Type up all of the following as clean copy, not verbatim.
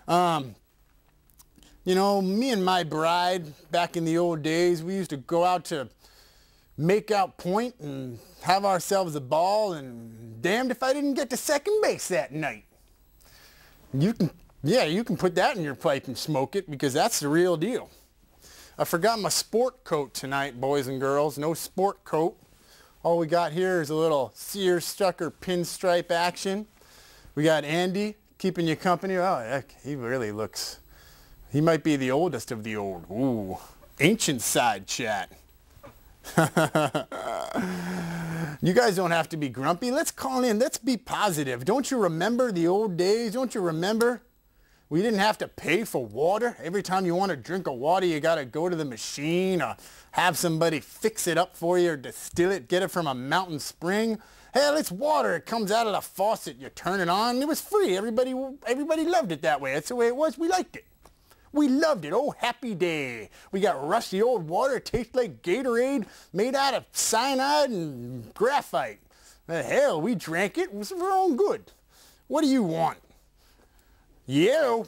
You know, me and my bride, back in the old days, we used to go out to make out point and have ourselves a ball, and damned if I didn't get to second base that night. You can put that in your pipe and smoke it, because that's the real deal. I forgot my sport coat tonight, boys and girls. No sport coat. All we got here is a little seersucker pinstripe action. We got Andy keeping you company. Oh, heck, he really looks... He might be the oldest of the old. Ooh, ancient side chat. You guys don't have to be grumpy. Let's call in. Let's be positive. Don't you remember the old days? Don't you remember? We didn't have to pay for water. Every time you want to drink a water, you got to go to the machine or have somebody fix it up for you or distill it, get it from a mountain spring. Hell, it's water. It comes out of the faucet. You turn it on. It was free. Everybody loved it that way. That's the way it was. We liked it. We loved it. Oh, happy day. We got rusty old water. It tastes like Gatorade made out of cyanide and graphite. Hell, we drank it. It was for our own good. What do you want? Yellow.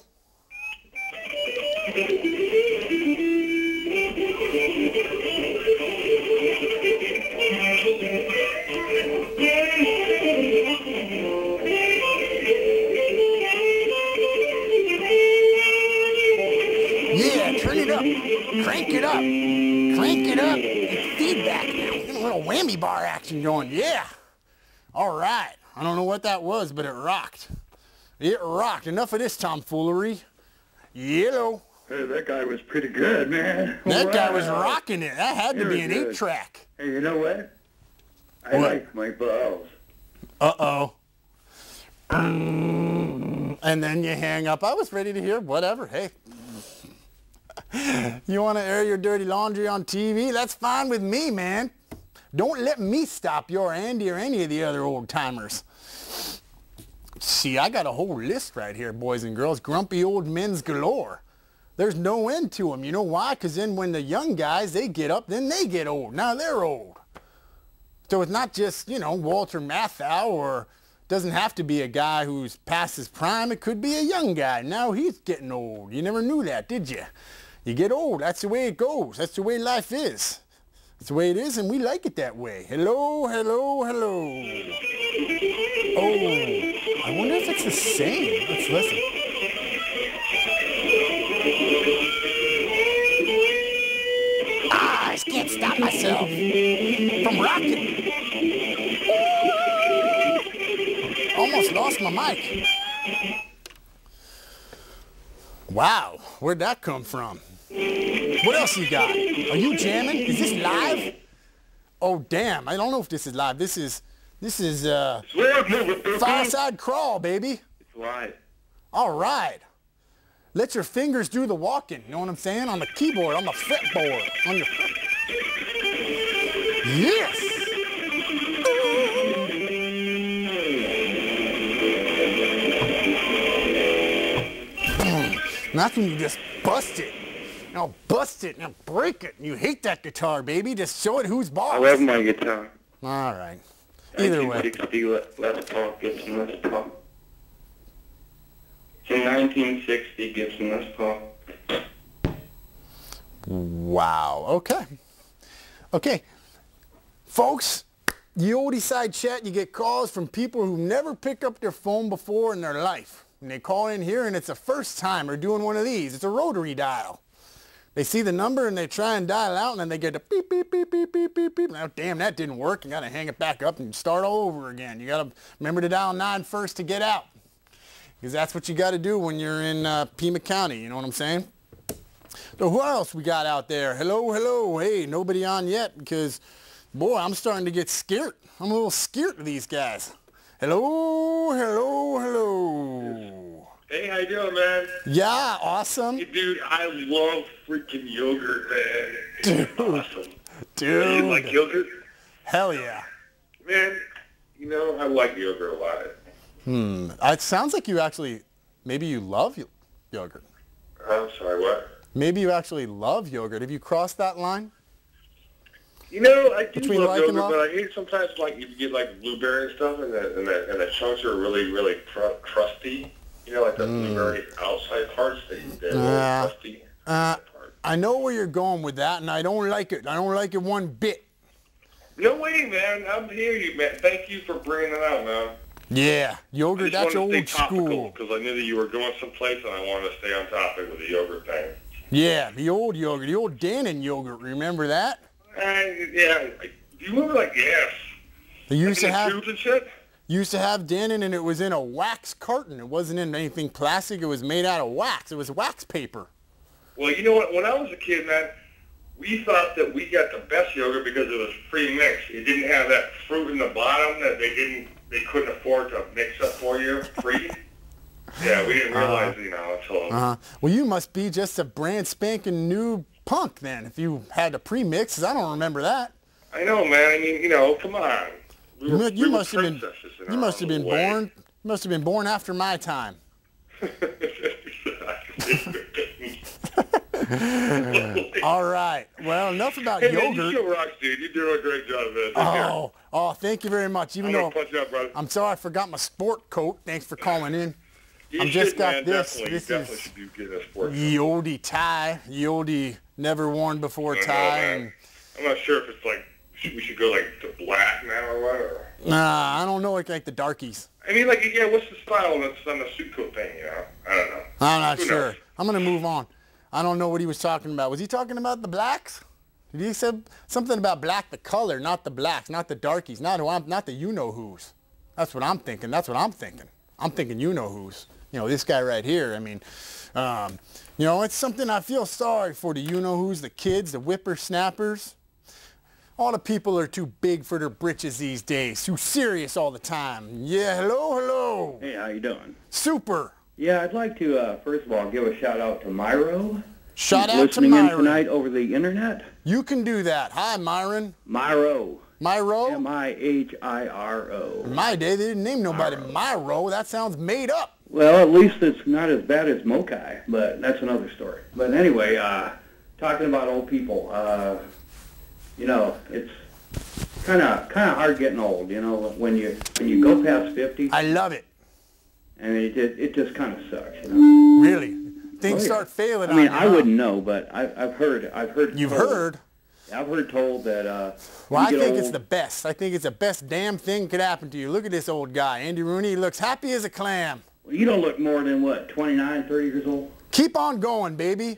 Yeah, turn it up. Crank it up. Crank it up. It's feedback now. We're getting a little whammy bar action going. Yeah. All right. I don't know what that was, but it rocked. It rocked. Enough of this tomfoolery. Yellow. Hey, that guy was pretty good, man. That guy was rocking it. That had to be an 8-track. Hey, you know what? I like my balls. Uh-oh. And then you hang up. I was ready to hear whatever. Hey. You want to air your dirty laundry on TV? That's fine with me, man. Don't let me stop your Andy or any of the other old timers. See, I got a whole list right here, boys and girls. Grumpy old men's galore. There's no end to them. You know why? Because then when the young guys, they get up, then they get old. Now they're old. So it's not just, you know, Walter Matthau, or doesn't have to be a guy who's past his prime. It could be a young guy. Now he's getting old. You never knew that, did you? You get old. That's the way it goes. That's the way life is. That's the way it is, and we like it that way. Hello, hello, hello. Oh, I wonder if it's the same. Let's listen. Ah, I can't stop myself from rocking. Almost lost my mic. Wow, where'd that come from? What else you got? Are you jamming? Is this live? Oh, damn. I don't know if this is live. This is Fireside Crawl, baby. It's live. All right. Let your fingers do the walking. You know what I'm saying? On the keyboard, on the fretboard, on your... Yes! And that's when you just bust it. Now bust it, now break it. You hate that guitar, baby. Just show it who's boss. I love my guitar. All right. Either way. 1960 Les Paul, Gibson Les Paul. It's a 1960 Gibson Les Paul. Wow. Okay. Okay. Folks, the oldie side chat, you get calls from people who never pick up their phone before in their life. And they call in here, and it's the first time they're doing one of these. It's a rotary dial. They see the number, and they try and dial out, and then they get the beep, beep, beep, beep, beep, beep, beep. Now, damn, that didn't work. You got to hang it back up and start all over again. You got to remember to dial 9 first to get out. Because that's what you got to do when you're in Pima County. You know what I'm saying? So who else we got out there? Hello, hello. Hey, nobody on yet because, boy, I'm starting to get scared. I'm a little scared of these guys. Hello, hello, hello. Hey, how you doing, man? Yeah, awesome. Hey, dude, I love freaking yogurt, man. Dude. Awesome. Dude. You like yogurt? Hell yeah. Man, you know, I like yogurt a lot. It sounds like you actually, maybe you love yogurt. I'm sorry, what? Maybe you actually love yogurt. Have you crossed that line? You know, I do Between love like and yogurt, love? but I hate sometimes, like, if you get, like, blueberry and stuff, and the chunks are really, really crusty. You know, like the very outside parts, they're a little crusty. I know where you're going with that, and I don't like it. I don't like it one bit. No way, man. I'm hearing you, man. Thank you for bringing it out, man. Yeah, yogurt, that's old school. Because I knew that you were going someplace, and I wanted to stay on topic with the yogurt thing. Yeah, the old yogurt, the old Dannon yogurt. Remember that? Yeah. Do you remember, like, yes. They used to have tubes and shit? Used to have Dannon, and it was in a wax carton. It wasn't in anything plastic. It was made out of wax. It was wax paper. Well, you know what? When I was a kid, man, we thought that we got the best yogurt because it was pre-mixed. It didn't have that fruit in the bottom that they couldn't afford to mix up for you free. Yeah, we didn't realize, until... Well, you must be just a brand spanking new punk then, if you had the pre-mix. I don't remember that. I know, man. I mean, come on. You must have been born after my time. All right. Well, enough about yogurt. Man, you still rocks, dude. You're doing a great job, man. Oh, thank you very much. Even though punch out, brother. I'm sorry I forgot my sport coat. Thanks for calling in. You I've just got this. Definitely, this definitely is should be getting a sport coat. the oldie tie, the oldie never worn before tie. Man. I'm not sure if it's like we should go like to black now or what. Or... Nah, I don't know. Like the darkies. I mean, like, yeah, what's the style that's on the suit coat thing? I don't know. I'm not sure. I'm gonna move on. I don't know what he was talking about. Was he talking about the blacks? Did he say something about black, the color, not the blacks, not the darkies, not the you-know-who's? That's what I'm thinking. I'm thinking you-know-who's. This guy right here. I mean, it's something I feel sorry for the you-know-who's, the kids, the whippersnappers. All the people are too big for their britches these days. Too serious all the time. Yeah, hello. Hey, how you doing? Super. Yeah, I'd like to, first of all, give a shout-out to Myro. Shout out to listening Myron. in tonight over the internet. You can do that. Hi, Myron. Myro. Myro? M-I-H-I-R-O. In my day, they didn't name nobody Myro. That sounds made up. Well, at least it's not as bad as Mokai, but that's another story. But anyway, talking about old people, it's kind of hard getting old, when you go past 50. I love it. I mean, it just kind of sucks, Really? Things start failing. I mean, I wouldn't know, but I've heard. You've heard? I've heard told that. Well, I think it's the best. I think it's the best damn thing could happen to you. Look at this old guy, Andy Rooney. He looks happy as a clam. Well, you don't look more than what, 29, 30 years old? Keep on going, baby.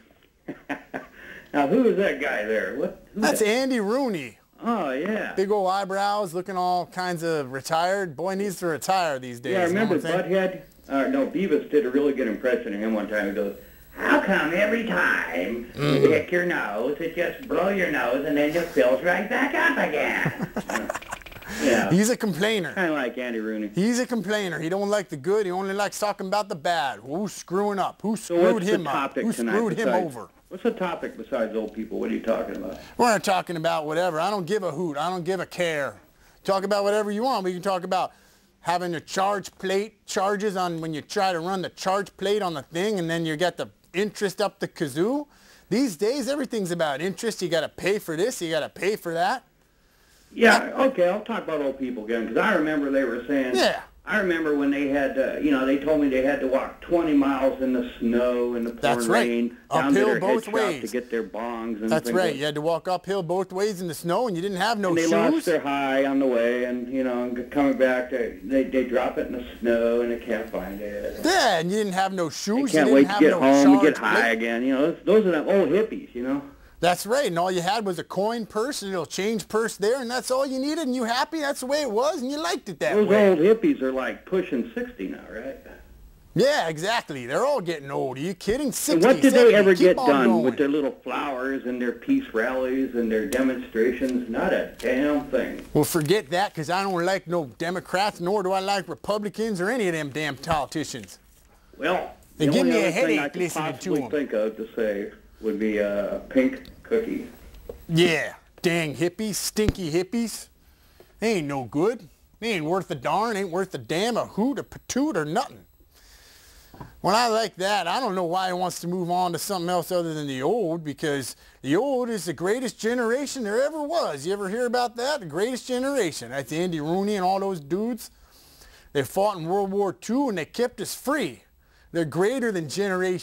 Now, who is that guy there? That's Andy Rooney. Oh, yeah. Big old eyebrows, looking all kinds of retired. Boy needs to retire these days. Yeah, I remember Butthead. Beavis did a really good impression of him one time. He goes, "How come every time you pick your nose, it just blow your nose and then just fills right back up again?" Yeah. He's a complainer. Kind of like Andy Rooney. He's a complainer. He don't like the good. He only likes talking about the bad. Who's screwing up? Who screwed him up? Who screwed him over? What's the topic besides old people? What are you talking about? We're not talking about whatever. I don't give a hoot. I don't give a care. Talk about whatever you want. We can talk about having a charge plate charges on when you try to run the charge plate on the thing, and then you get the interest up the kazoo. These days, everything's about interest. You got to pay for this. You got to pay for that. Yeah, okay, I'll talk about old people again, because I remember they were saying, I remember when they had, they told me they had to walk 20 miles in the snow and the pouring rain down to their head shop to get their bongs. And That's right. You had to walk uphill both ways in the snow, and you didn't have no shoes. They lost their high on the way, and, coming back, they drop it in the snow, and they can't find it. Yeah, and you didn't have no shoes. They can't wait to get home and get high again. Those are them old hippies, That's right, and all you had was a coin purse, and a little change purse there, and that's all you needed, and you happy? That's the way it was, and you liked it that way. Those old hippies are like pushing 60 now, right? Yeah, exactly. They're all getting old. Are you kidding? 60, and what did 70, they ever get done going with their little flowers and their peace rallies and their demonstrations? Not a damn thing. Well, forget that, because I don't like no Democrats, nor do I like Republicans or any of them damn politicians. Well, they give me a headache listening to them. I think of to say would be a pink cookie. Yeah, dang hippies, stinky hippies. They ain't no good. They ain't worth a darn, ain't worth a damn, a hoot, a patoot, or nothing. When I like that, I don't know why he wants to move on to something else other than the old, because the old is the greatest generation there ever was. You ever hear about that? The greatest generation. That's Andy Rooney and all those dudes. They fought in World War II, and they kept us free. They're greater than Generation